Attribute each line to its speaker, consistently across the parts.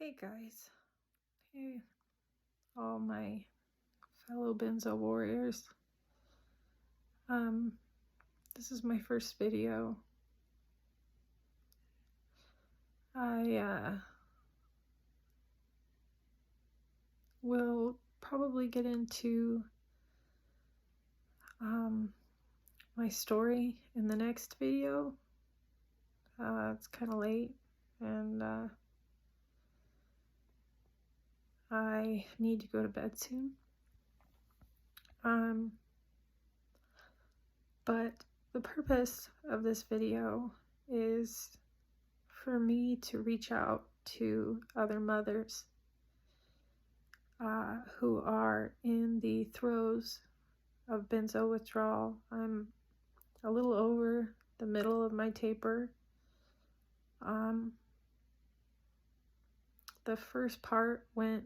Speaker 1: Hey guys, hey all my fellow benzo warriors. This is my first video. I will probably get into my story in the next video. It's kind of late and I need to go to bed soon. But the purpose of this video is for me to reach out to other mothers who are in the throes of benzo withdrawal. I'm a little over the middle of my taper. The first part went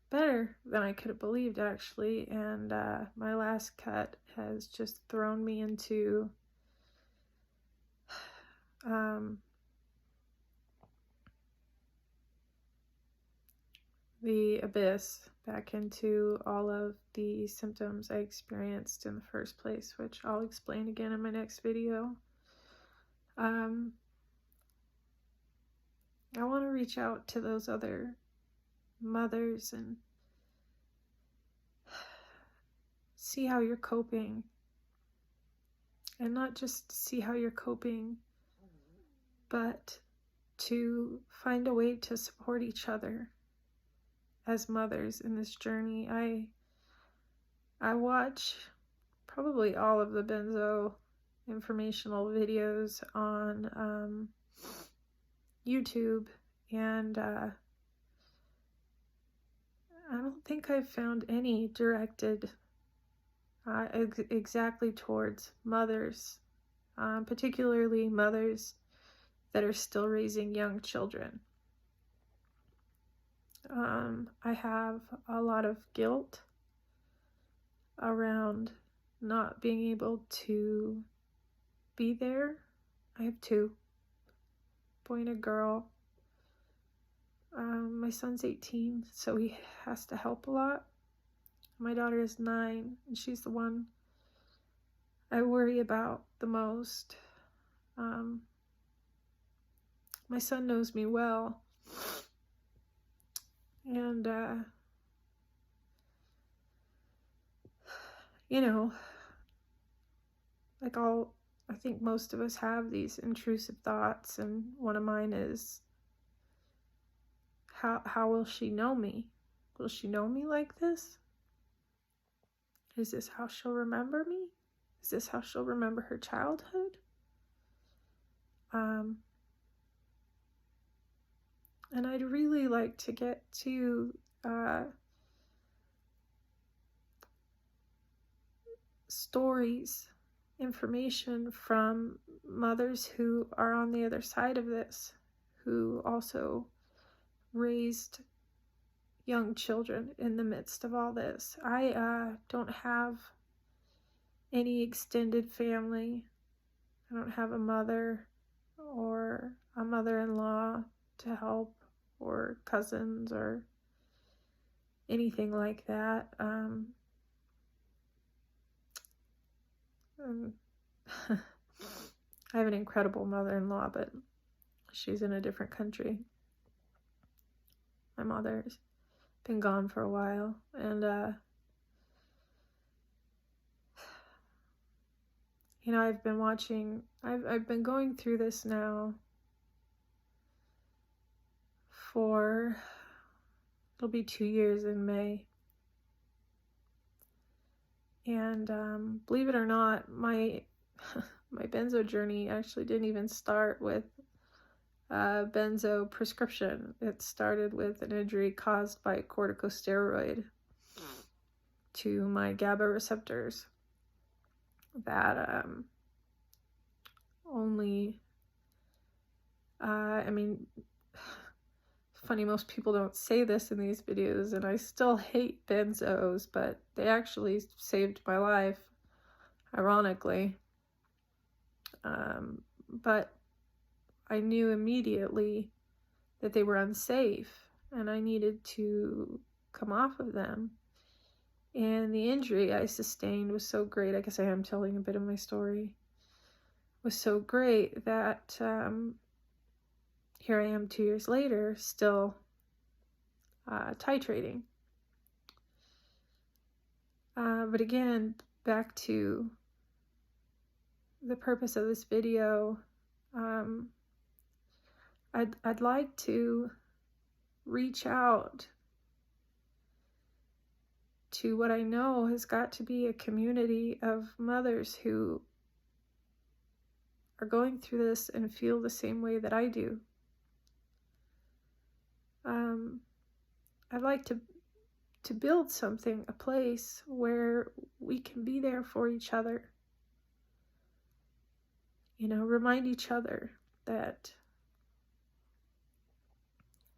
Speaker 1: better than I could have believed, actually, and my last cut has just thrown me into the abyss, back into all of the symptoms I experienced in the first place, which I'll explain again in my next video. I want to reach out to those other mothers and see how you're coping, and not just see how you're coping, but to find a way to support each other as mothers in this journey. I watch probably all of the benzo informational videos on YouTube, and I don't think I've found any directed exactly towards mothers, particularly mothers that are still raising young children. I have a lot of guilt around not being able to be there. I have two, boy and a girl. My son's 18, so he has to help a lot. My daughter is 9, and she's the one I worry about the most. My son knows me well, and you know, like I think most of us have these intrusive thoughts, and one of mine is, how will she know me? Will she know me like this? Is this how she'll remember me? Is this how she'll remember her childhood? And I'd really like to get to stories, information from mothers who are on the other side of this, who also raised young children in the midst of all this. I don't have any extended family. I don't have a mother or a mother-in-law to help, or cousins or anything like that. I have an incredible mother-in-law, but she's in a different country. My mother's been gone for a while, and you know, I've been going through this now for, it'll be 2 years in May. And believe it or not, my benzo journey actually didn't even start with a benzo prescription. It started with an injury caused by a corticosteroid to my GABA receptors that I mean, funny, most people don't say this in these videos, and I still hate benzos, but they actually saved my life, ironically. But I knew immediately that they were unsafe and I needed to come off of them. And the injury I sustained was so great. I guess I am telling a bit of my story. Was so great that here I am 2 years later, still titrating. But again, back to the purpose of this video, I'd like to reach out to what I know has got to be a community of mothers who are going through this and feel the same way that I do. I'd like to build something, a place where we can be there for each other. You know, remind each other that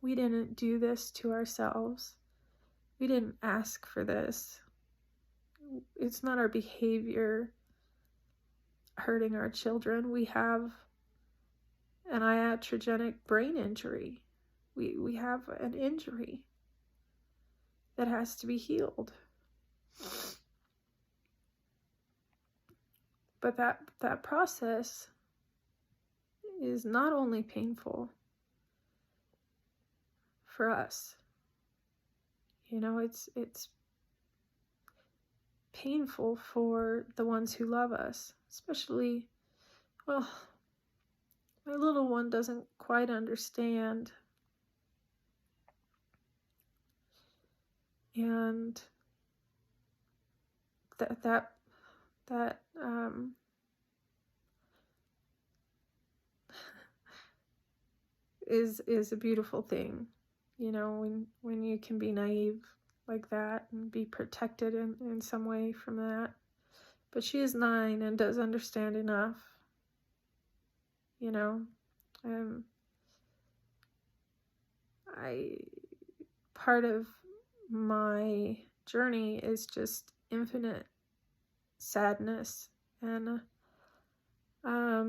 Speaker 1: we didn't do this to ourselves. We didn't ask for this. It's not our behavior hurting our children. We have an iatrogenic brain injury. We have an injury that has to be healed. But that process is not only painful for us. You know, it's painful for the ones who love us, especially, well, my little one doesn't quite understand. And that is a beautiful thing, you know, when you can be naive like that and be protected in some way from that. But she is 9 and does understand enough, you know. Part of my journey is just infinite sadness, and I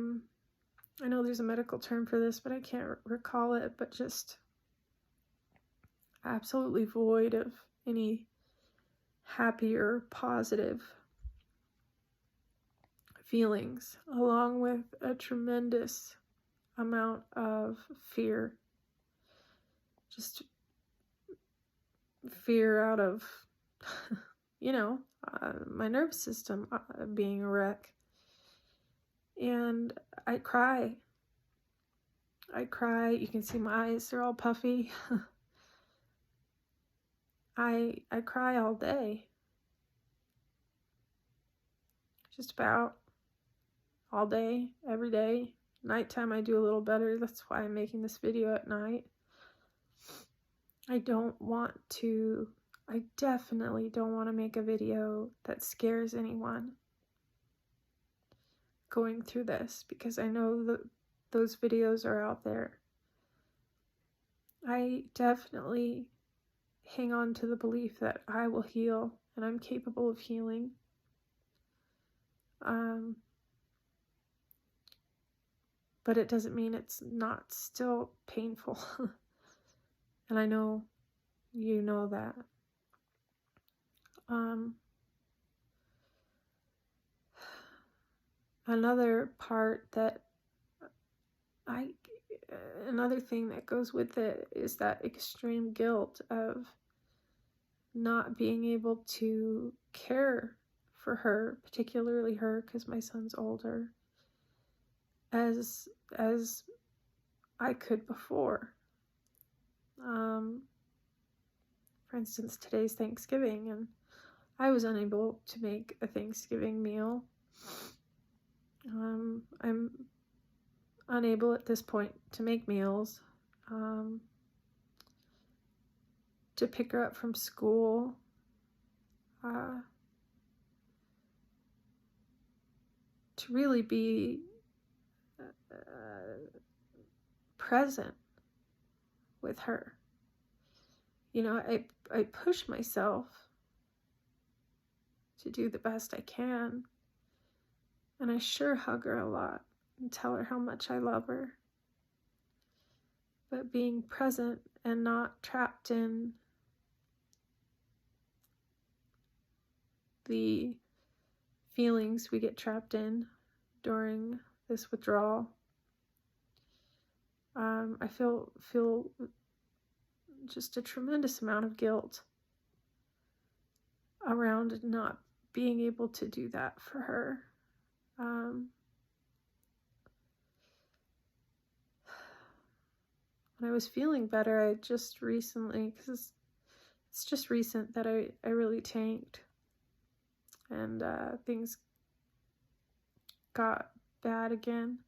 Speaker 1: know there's a medical term for this, but I can't recall it, but just absolutely void of any happy or positive feelings, along with a tremendous amount of fear. Just fear out of, you know, my nervous system being a wreck. And I cry. You can see my eyes, they're all puffy. I cry all day. Just about all day, every day. Nighttime I do a little better. That's why I'm making this video at night. I definitely don't want to make a video that scares anyone going through this, because I know that those videos are out there. I definitely hang on to the belief that I will heal and I'm capable of healing. But it doesn't mean it's not still painful. And I know you know that. Another thing that goes with it is that extreme guilt of not being able to care for her, particularly her, because my son's older, as I could before. For instance, today's Thanksgiving, and I was unable to make a Thanksgiving meal. I'm unable at this point to make meals, to pick her up from school, to really be present with her. You know, I push myself to do the best I can, and I sure hug her a lot and tell her how much I love her. but being present and not trapped in the feelings we get trapped in during this withdrawal. I feel just a tremendous amount of guilt around not being able to do that for her. When I was feeling better, I just recently, because it's just recent that I really tanked, and things got bad again.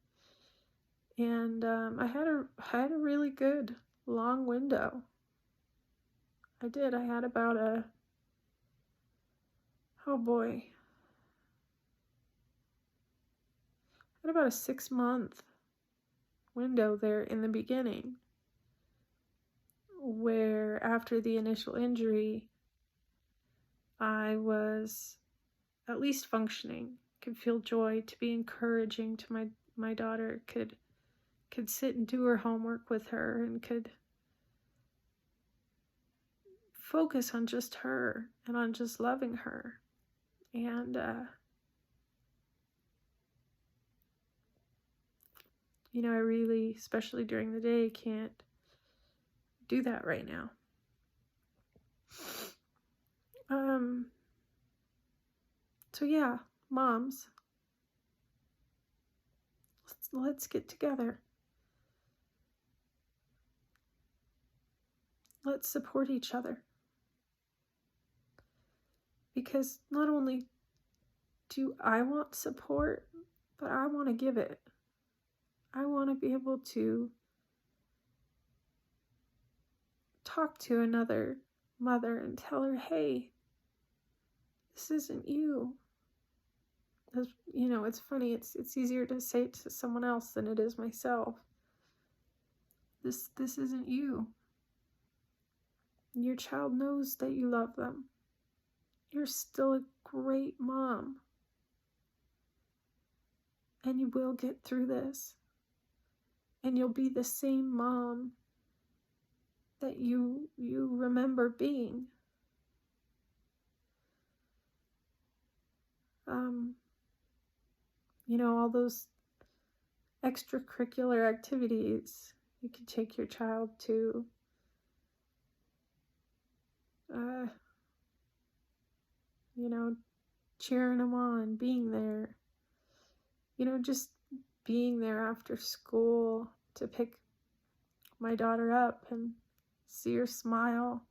Speaker 1: And I had a really good long window. I did. I had about a 6-month window there in the beginning, where after the initial injury, I was at least functioning, could feel joy, to be encouraging to my daughter, could sit and do her homework with her, and could focus on just her and on just loving her. And I really, especially during the day, can't do that right now. So yeah, moms, let's get together. Let's support each other. Because not only do I want support, but I want to give it. I want to be able to talk to another mother and tell her, hey, this isn't you. As, it's funny, it's easier to say it to someone else than it is myself. This isn't you. Your child knows that you love them. You're still a great mom. And you will get through this. And you'll be the same mom that you remember being. All those extracurricular activities you can take your child to. Cheering them on, being there. Just being there after school to pick my daughter up and see her smile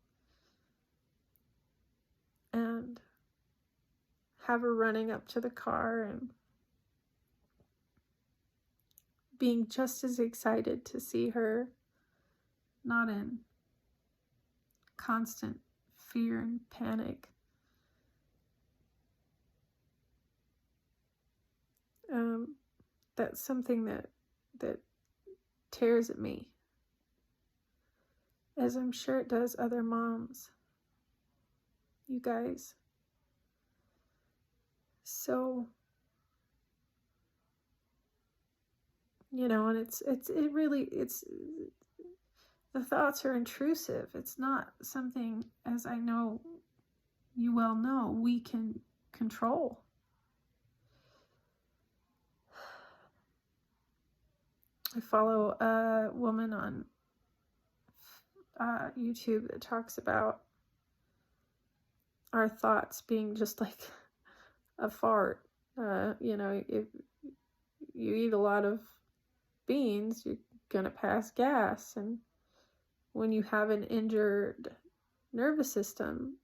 Speaker 1: and have her running up to the car and being just as excited to see her, not in constant fear and panic. That's something that tears at me, as I'm sure it does other moms. You guys. So, and it's the thoughts are intrusive. It's not something, as I know you well know, we can control. I follow a woman on YouTube that talks about our thoughts being just like a fart. If you eat a lot of beans, you're gonna pass gas. And when you have an injured nervous system,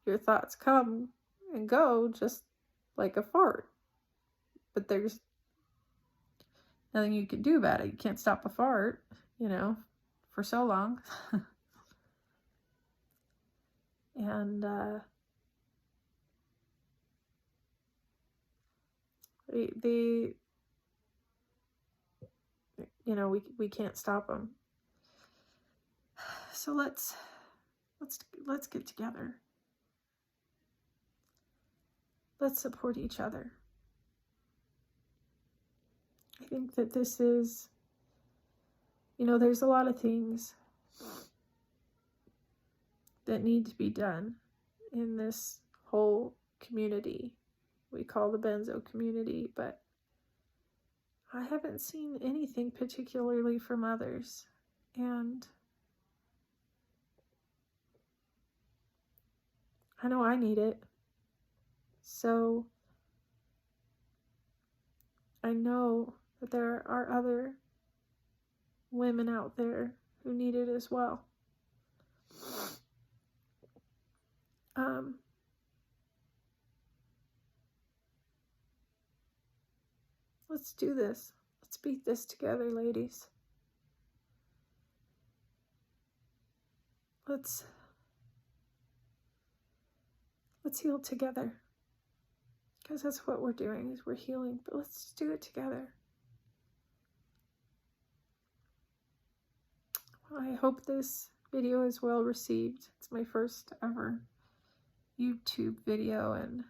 Speaker 1: your thoughts come and go just like a fart. But there's nothing you can do about it. You can't stop a fart, for so long. And we can't stop them. So let's get together. Let's support each other. I think that this is, You know, there's a lot of things that need to be done in this whole community we call the benzo community, but I haven't seen anything particularly from others. And I know I need it. So I know that there are other women out there who need it as well. Let's do this. Let's beat this together, ladies. Let's heal together. Because that's what we're doing, is we're healing. But let's do it together. Well, I hope this video is well received. It's my first ever YouTube video, and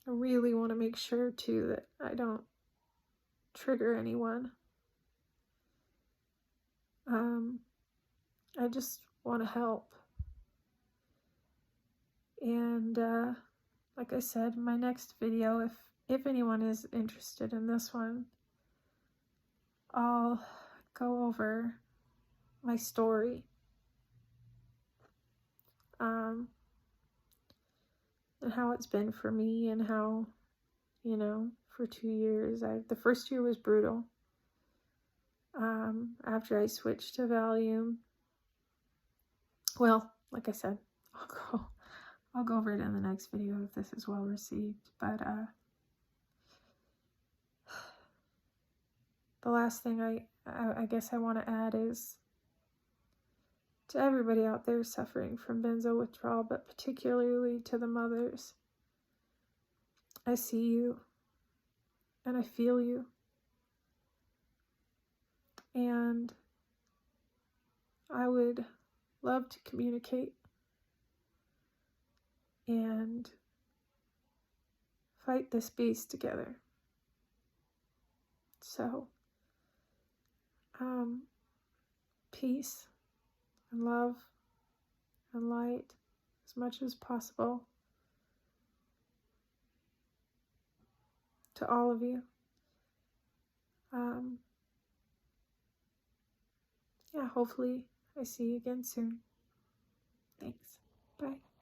Speaker 1: I really want to make sure too that I don't trigger anyone. I just want to help. And like I said, my next video, if anyone is interested in this one, I'll go over my story. And how it's been for me, and how, you know, for 2 years, the first year was brutal. After I switched to Valium, well, like I said, I'll go over it in the next video if this is well received. But the last thing I guess I want to add is, to everybody out there suffering from benzo withdrawal, but particularly to the mothers, I see you and I feel you. And I would love to communicate and fight this beast together. So, peace and love and light as much as possible to all of you. Yeah, hopefully I see you again soon. Thanks. Bye.